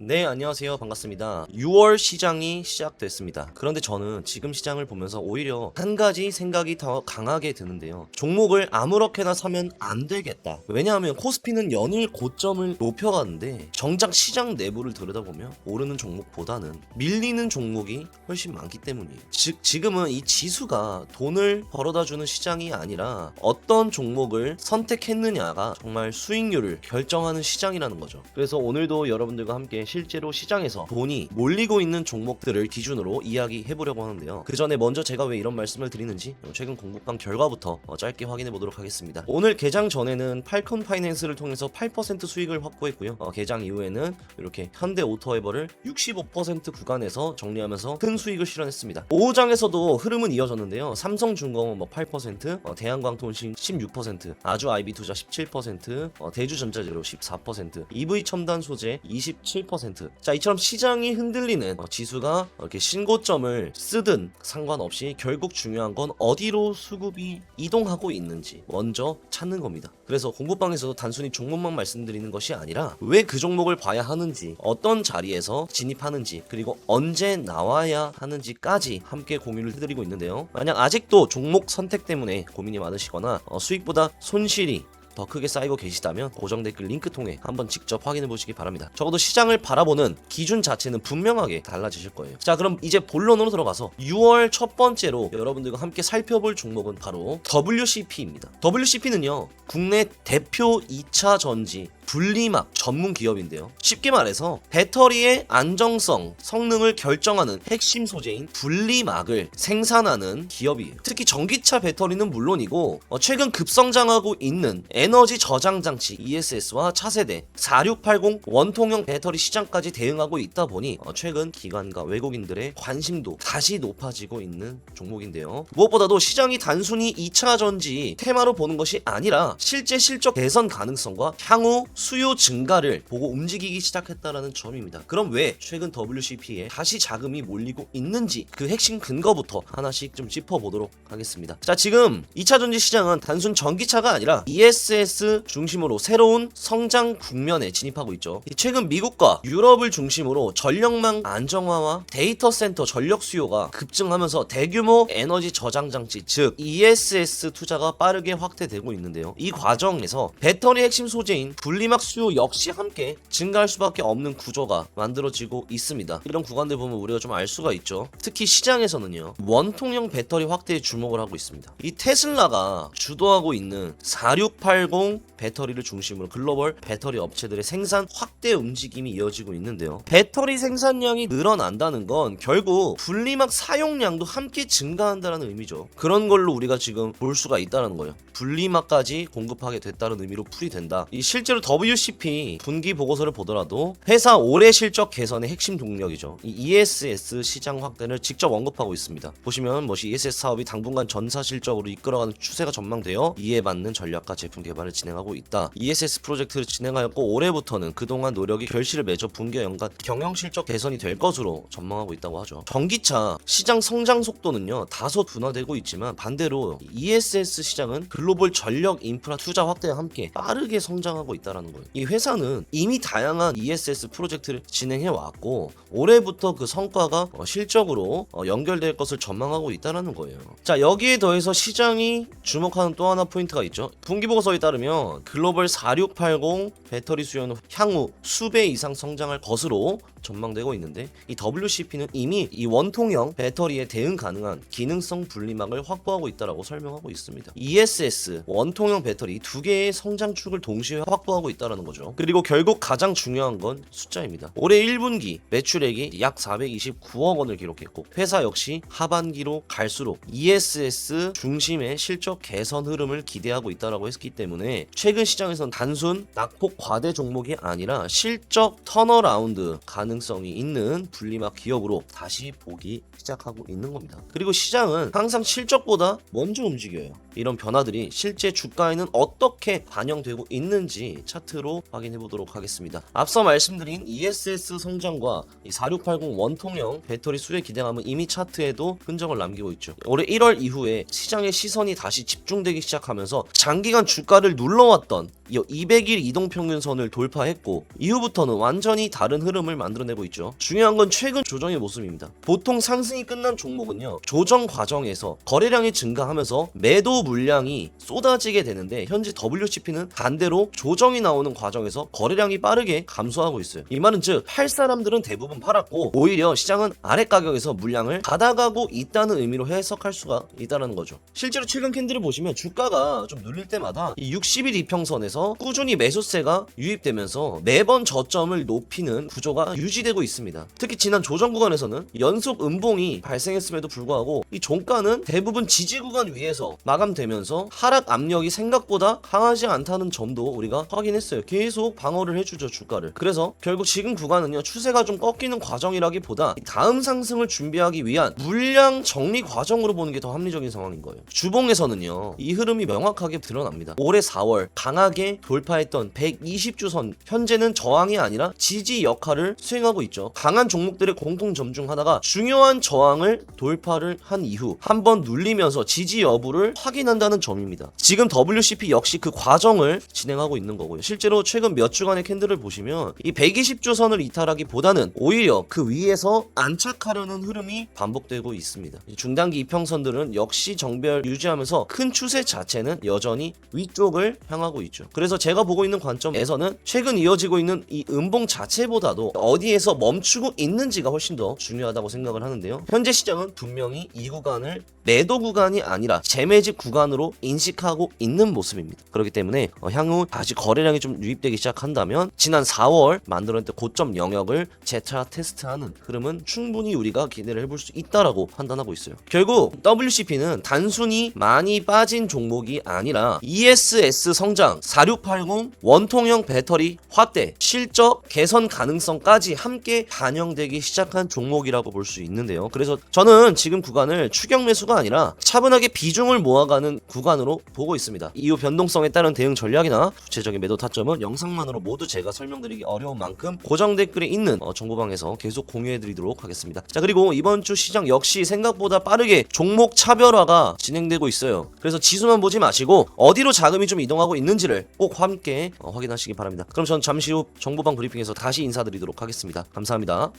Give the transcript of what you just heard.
네, 안녕하세요. 반갑습니다. 6월 시장이 시작됐습니다. 그런데 저는 지금 시장을 보면서 오히려 한 가지 생각이 더 강하게 드는데요. 종목을 아무렇게나 사면 안 되겠다. 왜냐하면 코스피는 연일 고점을 높여가는데 정작 시장 내부를 들여다보면 오르는 종목보다는 밀리는 종목이 훨씬 많기 때문이에요. 즉, 지금은 이 지수가 돈을 벌어다주는 시장이 아니라 어떤 종목을 선택했느냐가 정말 수익률을 결정하는 시장이라는 거죠. 그래서 오늘도 여러분들과 함께 실제로 시장에서 돈이 몰리고 있는 종목들을 기준으로 이야기해보려고 하는데요. 그 전에 먼저 제가 왜 이런 말씀을 드리는지 최근 공급방 결과부터 짧게 확인해 보도록 하겠습니다. 오늘 개장 전에는 팔콘 파이낸스를 통해서 8% 수익을 확보했고요. 개장 이후에는 이렇게 현대 오토에버를 65% 구간에서 정리하면서 큰 수익을 실현했습니다. 오후장에서도 흐름은 이어졌는데요. 삼성중공업 8%, 대한광통신 16%, 아주아이비투자 17%, 대주전자재료 14%, EV첨단소재 27%. 자, 이처럼 시장이 흔들리는 지수가 이렇게 신고점을 쓰든 상관없이 결국 중요한 건 어디로 수급이 이동하고 있는지 먼저 찾는 겁니다. 그래서 공부방에서도 단순히 종목만 말씀드리는 것이 아니라 왜 그 종목을 봐야 하는지, 어떤 자리에서 진입하는지, 그리고 언제 나와야 하는지까지 함께 공유를 해드리고 있는데요. 만약 아직도 종목 선택 때문에 고민이 많으시거나 수익보다 손실이 더 크게 쌓이고 계시다면 고정 댓글 링크 통해 한번 직접 확인해 보시기 바랍니다. 적어도 시장을 바라보는 기준 자체는 분명하게 달라지실 거예요. 자, 그럼 이제 본론으로 들어가서 6월 첫 번째로 여러분들과 함께 살펴볼 종목은 바로 WCP입니다. WCP는요, 국내 대표 2차 전지 분리막 전문 기업인데요. 쉽게 말해서 배터리의 안정성, 성능을 결정하는 핵심 소재인 분리막을 생산하는 기업이에요. 특히 전기차 배터리는 물론이고 최근 급성장하고 있는 에너지 저장 장치 ESS와 차세대 4680 원통형 배터리 시장까지 대응하고 있다 보니 최근 기관과 외국인들의 관심도 다시 높아지고 있는 종목인데요. 무엇보다도 시장이 단순히 2차 전지 테마로 보는 것이 아니라 실제 실적 개선 가능성과 향후 수요 증가를 보고 움직이기 시작했다라는 점입니다. 그럼 왜 최근 WCP에 다시 자금이 몰리고 있는지 그 핵심 근거부터 하나씩 좀 짚어보도록 하겠습니다. 자, 지금 2차 전지 시장은 단순 전기차가 아니라 ESS 중심으로 새로운 성장 국면에 진입하고 있죠. 최근 미국과 유럽을 중심으로 전력망 안정화와 데이터 센터 전력 수요가 급증하면서 대규모 에너지 저장 장치 즉 ESS 투자가 빠르게 확대되고 있는데요. 이 과정에서 배터리 핵심 소재인 분리막 수요 역시 함께 증가할 수밖에 없는 구조가 만들어지고 있습니다. 이런 구간들 보면 우리가 좀 알 수가 있죠. 특히 시장에서는요, 원통형 배터리 확대에 주목을 하고 있습니다. 이 테슬라가 주도하고 있는 4680 배터리를 중심으로 글로벌 배터리 업체들의 생산 확대 움직임이 이어지고 있는데요. 배터리 생산량이 늘어난다는 건 결국 분리막 사용량도 함께 증가한다는 의미죠. 그런 걸로 우리가 지금 볼 수가 있다는 거예요. 분리막까지 공급하게 됐다는 의미로 풀이된다. 이 실제로 WCP 분기 보고서를 보더라도 회사 올해 실적 개선의 핵심 동력이죠. 이 ESS 시장 확대를 직접 언급하고 있습니다. 보시면 ESS 사업이 당분간 전사 실적으로 이끌어가는 추세가 전망되어 이에 맞는 전략과 제품 개발을 진행하고 있다. ESS 프로젝트를 진행하였고 올해부터는 그동안 노력이 결실을 맺어 분기 연간 경영 실적 개선이 될 것으로 전망하고 있다고 하죠. 전기차 시장 성장 속도는요 다소 둔화되고 있지만 반대로 ESS 시장은 글로벌 전력 인프라 투자 확대와 함께 빠르게 성장하고 있다는 거예요. 이 회사는 이미 다양한 ESS 프로젝트를 진행해 왔고 올해부터 그 성과가 실적으로 연결될 것을 전망하고 있다는 거예요. 자, 여기에 더해서 시장이 주목하는 또 하나 포인트가 있죠. 분기보고서에 따르면 글로벌 4680 배터리 수요는 향후 수배 이상 성장할 것으로 전망되고 있는데 이 WCP는 이미 이 원통형 배터리에 대응 가능한 기능성 분리막을 확보하고 있다고 설명하고 있습니다. ESS, 원통형 배터리 두 개의 성장축을 동시에 확보하고 있다는 거죠. 그리고 결국 가장 중요한 건 숫자입니다. 올해 1분기 매출액이 약 429억 원을 기록했고 회사 역시 하반기로 갈수록 ESS 중심의 실적 개선 흐름을 기대하고 있다고 했기 때문에 최근 시장에서는 단순 낙폭 과대 종목이 아니라 실적 턴어라운드 가능성이 있는 분리막 기업으로 다시 보기 시작하고 있는 겁니다. 그리고 시장은 항상 실적보다 먼저 움직여요. 이런 변화들이 실제 주가에는 어떻게 반영되고 있는지 차트로 확인해 보도록 하겠습니다. 앞서 말씀드린 ESS 성장과 이 4680 원통형 배터리 수혜 기대감은 이미 차트에도 흔적을 남기고 있죠. 올해 1월 이후에 시장의 시선이 다시 집중되기 시작하면서 장기간 주가를 눌러왔던 200일 이동평균선을 돌파했고 이후부터는 완전히 다른 흐름을 만들어내고 있죠. 중요한 건 최근 조정의 모습입니다. 보통 상승이 끝난 종목은요, 조정 과정에서 거래량이 증가하면서 매도 물량이 쏟아지게 되는데 현재 WCP는 반대로 조정이 나오는 과정에서 거래량이 빠르게 감소하고 있어요. 이 말은 즉 팔 사람들은 대부분 팔았고 오히려 시장은 아래 가격에서 물량을 받아가고 있다는 의미로 해석할 수가 있다는 거죠. 실제로 최근 캔들을 보시면 주가가 좀 눌릴 때마다 이 60일 이평선에서 꾸준히 매수세가 유입되면서 매번 저점을 높이는 구조가 유지되고 있습니다. 특히 지난 조정 구간에서는 연속 음봉이 발생했음에도 불구하고 이 종가는 대부분 지지 구간 위에서 마감되면서 하락 압력이 생각보다 강하지 않다는 점도 우리가 확인했어요. 계속 방어를 해주죠, 주가를. 그래서 결국 지금 구간은요, 추세가 좀 꺾이는 과정이라기보다 다음 상승을 준비하기 위한 물량 정리 과정으로 보는 게 더 합리적인 상황인 거예요. 주봉에서는요, 이 흐름이 명확하게 드러납니다. 올해 4월 강하게 돌파했던 120주선, 현재는 저항이 아니라 지지 역할을 수행하고 있죠. 강한 종목들의 공통점 중 하나가 중요한 저항을 돌파를 한 이후 한번 눌리면서 지지 여부를 확인한다는 점입니다. 지금 WCP 역시 그 과정을 진행하고 있는 거고요. 실제로 최근 몇 주간의 캔들을 보시면 이 120주선을 이탈하기보다는 오히려 그 위에서 안착하려는 흐름이 반복되고 있습니다. 중단기 이평선들은 역시 정배열 유지하면서 큰 추세 자체는 여전히 위쪽을 향하고 있죠. 그래서 제가 보고 있는 관점에서는 최근 이어지고 있는 이 음봉 자체보다도 어디에서 멈추고 있는지가 훨씬 더 중요하다고 생각을 하는데요. 현재 시장은 분명히 이 구간을 매도 구간이 아니라 재매집 구간으로 인식하고 있는 모습입니다. 그렇기 때문에 향후 다시 거래량이 좀 유입되기 시작한다면 지난 4월 만들어냈던 고점 영역을 재차 테스트하는 흐름은 충분히 우리가 기대를 해볼 수 있다라고 판단하고 있어요. 결국 WCP는 단순히 많이 빠진 종목이 아니라 ESS 성장, 4680 원통형 배터리 확대, 실적 개선 가능성까지 함께 반영되기 시작한 종목이라고 볼 수 있는데요. 그래서 저는 지금 구간을 추격 매수가 아니라 차분하게 비중을 모아가는 구간으로 보고 있습니다. 이후 변동성에 따른 대응 전략이나 구체적인 매도 타점은 영상만으로 모두 제가 설명드리기 어려운 만큼 고정 댓글에 있는 정보방에서 계속 공유해드리도록 하겠습니다. 자, 그리고 이번 주 시장 역시 생각보다 빠르게 종목 차별화가 진행되고 있어요. 그래서 지수만 보지 마시고 어디로 자금이 좀 이동하고 있는지를 꼭 함께 확인하시기 바랍니다. 그럼 전 잠시 후 정보방 브리핑에서 다시 인사드리도록 하겠습니다. 감사합니다.